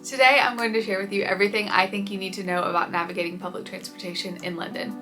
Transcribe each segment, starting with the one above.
Today I'm going to share with you everything I think you need to know about navigating public transportation in London.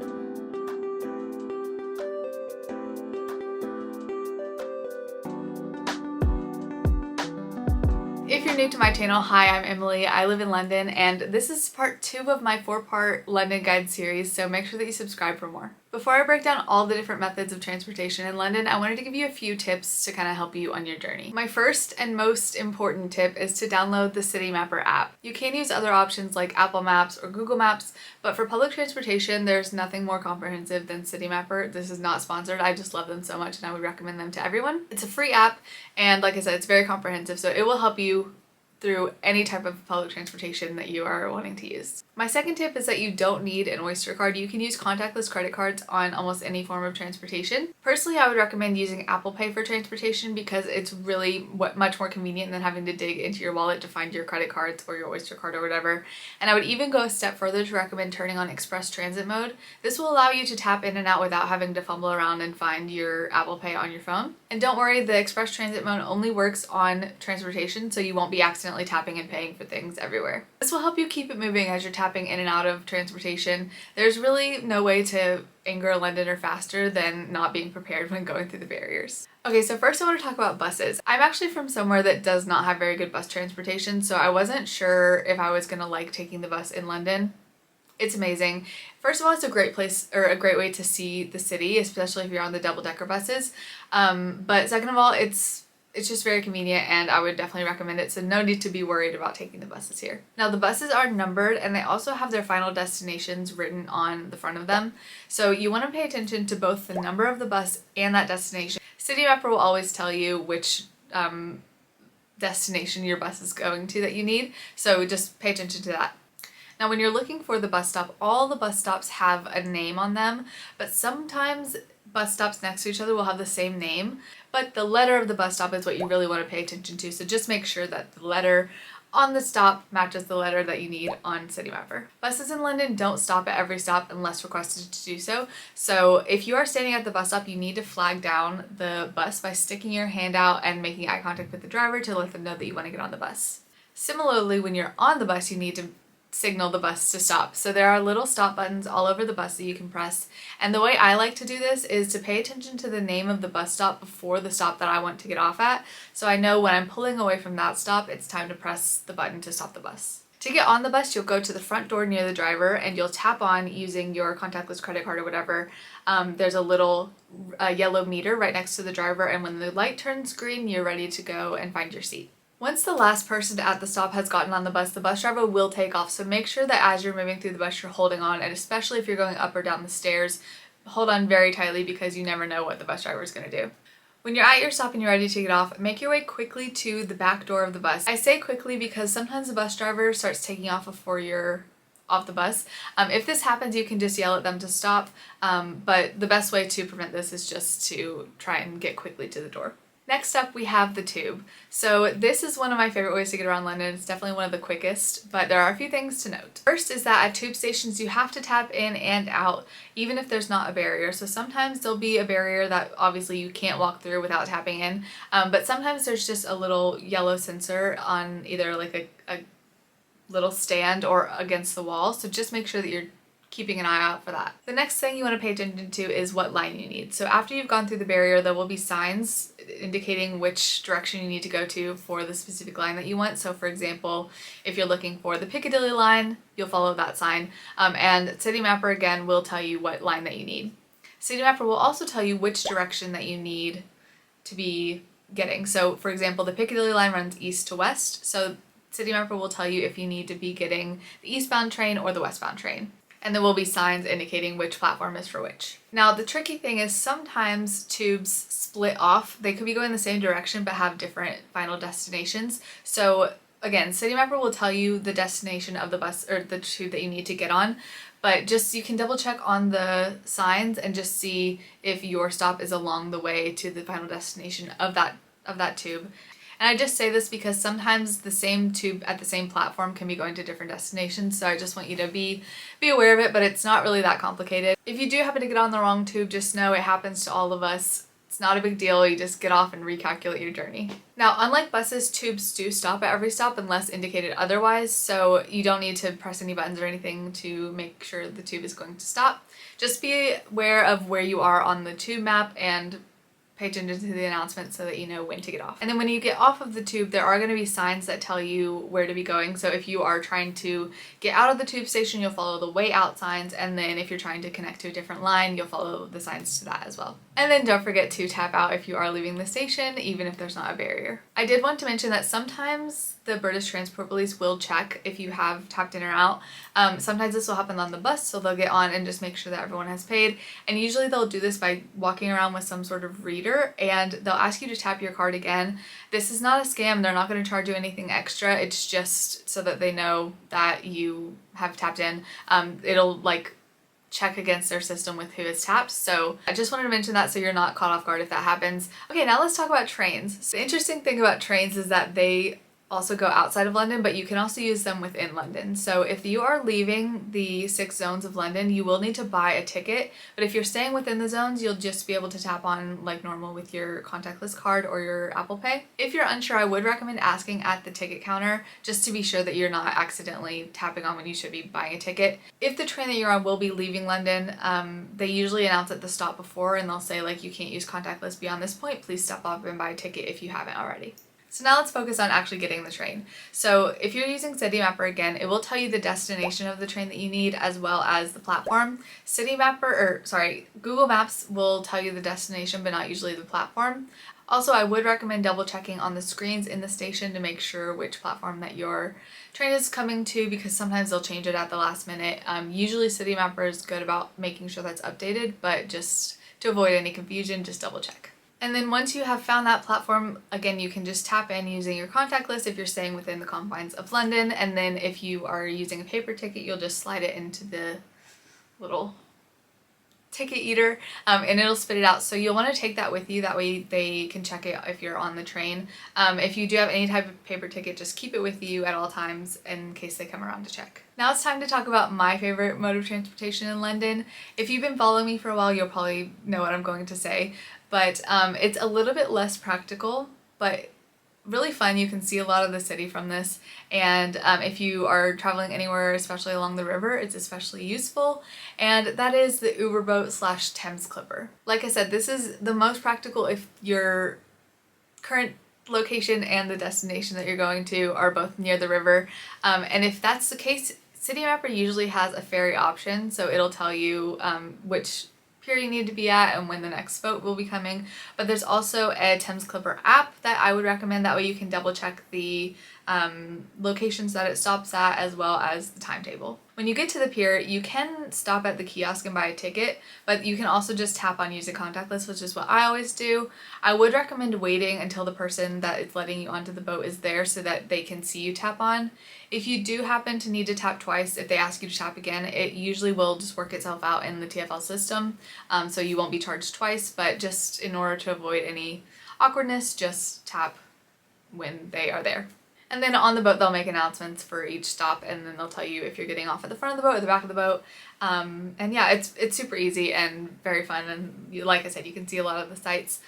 If you're new to my channel, hi, I'm Emily. I live in London and this is part 2 of my 4-part London Guide series, so make sure that you subscribe for more. Before I break down all the different methods of transportation in London, I wanted to give you a few tips to kind of help you on your journey. My first and most important tip is to download the Citymapper app. You can use other options like Apple Maps or Google Maps, but for public transportation, there's nothing more comprehensive than Citymapper. This is not sponsored. I just love them so much and I would recommend them to everyone. It's a free app and like I said, it's very comprehensive, so it will help you through any type of public transportation that you are wanting to use. My second tip is that you don't need an Oyster card. You can use contactless credit cards on almost any form of transportation. Personally, I would recommend using Apple Pay for transportation because it's really much more convenient than having to dig into your wallet to find your credit cards or your Oyster card or whatever. And I would even go a step further to recommend turning on Express Transit mode. This will allow you to tap in and out without having to fumble around and find your Apple Pay on your phone. And don't worry, the Express Transit mode only works on transportation, so you won't be accidentally tapping and paying for things everywhere. This will help you keep it moving as you're tapping in and out of transportation. There's really no way to anger a Londoner faster than not being prepared when going through the barriers. Okay, so first I want to talk about buses. I'm actually from somewhere that does not have very good bus transportation, so I wasn't sure if I was gonna like taking the bus in London. It's amazing. First of all, it's a great place or a great way to see the city, especially if you're on the double-decker buses. But second of all, it's just very convenient and I would definitely recommend it, so no need to be worried about taking the buses here. Now the buses are numbered and they also have their final destinations written on the front of them, so you want to pay attention to both the number of the bus and that destination. Citymapper will always tell you which destination your bus is going to that you need, so just pay attention to that. Now when you're looking for the bus stop, all the bus stops have a name on them, but sometimes bus stops next to each other will have the same name, but the letter of the bus stop is what you really want to pay attention to, so just make sure that the letter on the stop matches the letter that you need on Citymapper. Buses in London don't stop at every stop unless requested to do so, so if you are standing at the bus stop, you need to flag down the bus by sticking your hand out and making eye contact with the driver to let them know that you want to get on the bus. Similarly, when you're on the bus, you need to signal the bus to stop. So there are little stop buttons all over the bus that you can press, and the way I like to do this is to pay attention to the name of the bus stop before the stop that I want to get off at, so I know when I'm pulling away from that stop it's time to press the button to stop the bus. To get on the bus, you'll go to the front door near the driver and you'll tap on using your contactless credit card or whatever. There's a little yellow meter right next to the driver, and when the light turns green you're ready to go and find your seat. Once the last person at the stop has gotten on the bus driver will take off, so make sure that as you're moving through the bus you're holding on, and especially if you're going up or down the stairs, hold on very tightly because you never know what the bus driver is going to do. When you're at your stop and you're ready to get off, make your way quickly to the back door of the bus. I say quickly because sometimes the bus driver starts taking off before you're off the bus. If this happens, you can just yell at them to stop, but the best way to prevent this is just to try and get quickly to the door. Next up, we have the tube. So this is one of my favorite ways to get around London. It's definitely one of the quickest, but there are a few things to note. First is that at tube stations you have to tap in and out, even if there's not a barrier. So sometimes there'll be a barrier that obviously you can't walk through without tapping in, but sometimes there's just a little yellow sensor on either like a little stand or against the wall, so just make sure that you're keeping an eye out for that. The next thing you want to pay attention to is what line you need. So after you've gone through the barrier, there will be signs indicating which direction you need to go to for the specific line that you want. So for example, if you're looking for the Piccadilly line, you'll follow that sign, and Citymapper again will tell you what line that you need. Citymapper will also tell you which direction that you need to be getting. So for example, the Piccadilly line runs east to west, so Citymapper will tell you if you need to be getting the eastbound train or the westbound train. And there will be signs indicating which platform is for which. Now the tricky thing is sometimes tubes split off. They could be going the same direction but have different final destinations. So again, Citymapper will tell you the destination of the bus or the tube that you need to get on, but just you can double check on the signs and just see if your stop is along the way to the final destination of that tube. And I just say this because sometimes the same tube at the same platform can be going to different destinations, so I just want you to be aware of it, but it's not really that complicated. If you do happen to get on the wrong tube, just know it happens to all of us. It's not a big deal, you just get off and recalculate your journey. Now, unlike buses, tubes do stop at every stop unless indicated otherwise, so you don't need to press any buttons or anything to make sure the tube is going to stop. Just be aware of where you are on the tube map and pay attention to the announcement so that you know when to get off. And then when you get off of the tube, there are going to be signs that tell you where to be going. So if you are trying to get out of the tube station, you'll follow the way out signs, and then if you're trying to connect to a different line, you'll follow the signs to that as well. And then don't forget to tap out if you are leaving the station, even if there's not a barrier. I did want to mention that sometimes the British Transport Police will check if you have tapped in or out. Sometimes this will happen on the bus, so they'll get on and just make sure that everyone has paid. And usually they'll do this by walking around with some sort of reader, and they'll ask you to tap your card again. This is not a scam. They're not going to charge you anything extra. It's just so that they know that you have tapped in. It'll like check against their system with who is tapped. So I just wanted to mention that so you're not caught off guard if that happens. Okay, now let's talk about trains. So the interesting thing about trains is that they also go outside of London, but you can also use them within London. So if you are leaving the 6 zones of London, you will need to buy a ticket, but if you're staying within the zones, you'll just be able to tap on like normal with your contactless card or your Apple Pay. If you're unsure, I would recommend asking at the ticket counter just to be sure that you're not accidentally tapping on when you should be buying a ticket. If the train that you're on will be leaving London, they usually announce at the stop before, and they'll say like, you can't use contactless beyond this point, please stop off and buy a ticket if you haven't already. So now let's focus on actually getting the train. So if you're using Citymapper again, it will tell you the destination of the train that you need as well as the platform. Google Maps will tell you the destination but not usually the platform. Also, I would recommend double checking on the screens in the station to make sure which platform that your train is coming to, because sometimes they'll change it at the last minute. Usually Citymapper is good about making sure that's updated, but just to avoid any confusion, just double check. And then once you have found that platform, again, you can just tap in using your contactless if you're staying within the confines of London. And then if you are using a paper ticket, you'll just slide it into the little ticket eater and it'll spit it out. So you'll want to take that with you. That way they can check it if you're on the train. If you do have any type of paper ticket, just keep it with you at all times in case they come around to check. Now it's time to talk about my favorite mode of transportation in London. If you've been following me for a while, you'll probably know what I'm going to say. But it's a little bit less practical, but really fun. You can see a lot of the city from this, and if you are traveling anywhere, especially along the river, it's especially useful, and that is the Uberboat / Thames Clipper. Like I said, this is the most practical if your current location and the destination that you're going to are both near the river, and if that's the case, Citymapper usually has a ferry option, so it'll tell you which pier you need to be at and when the next boat will be coming. But there's also a Thames Clipper app that I would recommend. That way you can double check the locations that it stops at as well as the timetable. When you get to the pier, you can stop at the kiosk and buy a ticket, but you can also just tap on using contactless, which is what I always do. I would recommend waiting until the person that is letting you onto the boat is there so that they can see you tap on. If you do happen to need to tap twice, if they ask you to tap again, it usually will just work itself out in the TfL system, so you won't be charged twice, but just in order to avoid any awkwardness, just tap when they are there. And then on the boat, they'll make announcements for each stop, and then they'll tell you if you're getting off at the front of the boat or the back of the boat. And yeah, it's super easy and very fun. And like I said, you can see a lot of the sights,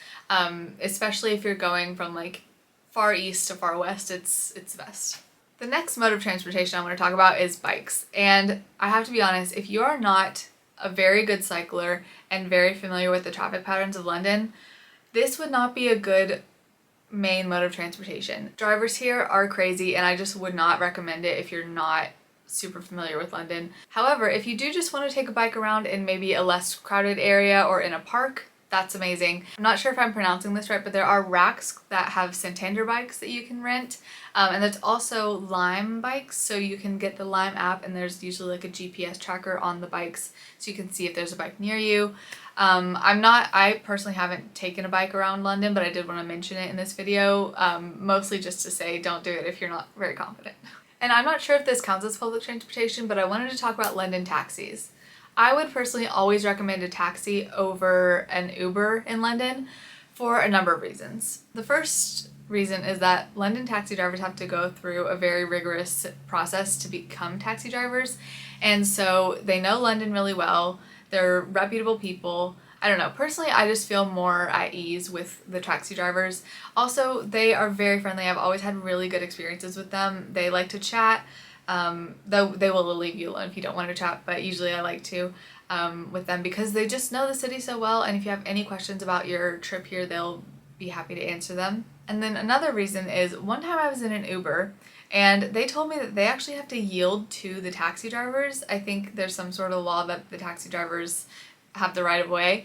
especially if you're going from like far east to far west. It's the best. The next mode of transportation I want to talk about is bikes. And I have to be honest, if you are not a very good cycler and very familiar with the traffic patterns of London, this would not be a good main mode of transportation. Drivers here are crazy, and I just would not recommend it if you're not super familiar with London. However, if you do just want to take a bike around in maybe a less crowded area or in a park, that's amazing. I'm not sure if I'm pronouncing this right, but there are racks that have Santander bikes that you can rent. And there's also Lime bikes, so you can get the Lime app, and there's usually like a GPS tracker on the bikes so you can see if there's a bike near you. I personally haven't taken a bike around London, but I did want to mention it in this video, mostly just to say don't do it if you're not very confident. And I'm not sure if this counts as public transportation, but I wanted to talk about London taxis. I would personally always recommend a taxi over an Uber in London for a number of reasons. The first reason is that London taxi drivers have to go through a very rigorous process to become taxi drivers, and so they know London really well. They're reputable people. I don't know, personally I just feel more at ease with the taxi drivers. Also, they are very friendly. I've always had really good experiences with them. They like to chat, though they will leave you alone if you don't want to chat, but usually I like to with them because they just know the city so well, and if you have any questions about your trip here, they'll be happy to answer them. And then another reason is one time I was in an Uber and they told me that they actually have to yield to the taxi drivers. I think there's some sort of law that the taxi drivers have the right of way,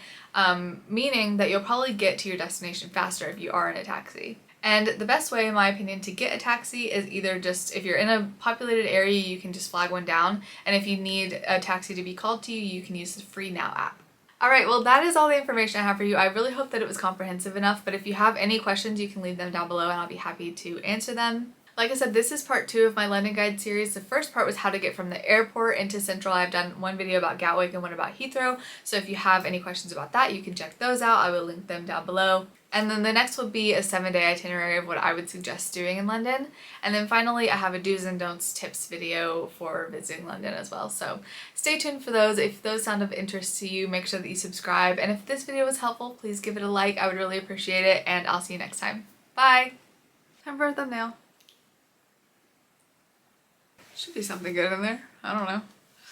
meaning that you'll probably get to your destination faster if you are in a taxi. And the best way, in my opinion, to get a taxi is either just, if you're in a populated area, you can just flag one down, and if you need a taxi to be called to you, you can use the Free Now app. Alright, well that is all the information I have for you. I really hope that it was comprehensive enough, but if you have any questions, you can leave them down below and I'll be happy to answer them. Like I said, this is part 2 of my London Guide series. The first part was how to get from the airport into Central. I've done one video about Gatwick and one about Heathrow, so if you have any questions about that, you can check those out. I will link them down below. And then the next will be a 7-day itinerary of what I would suggest doing in London. And then finally, I have a do's and don'ts tips video for visiting London as well. So stay tuned for those. If those sound of interest to you, make sure that you subscribe. And if this video was helpful, please give it a like. I would really appreciate it. And I'll see you next time. Bye! Time for a thumbnail. Should be something good in there. I don't know.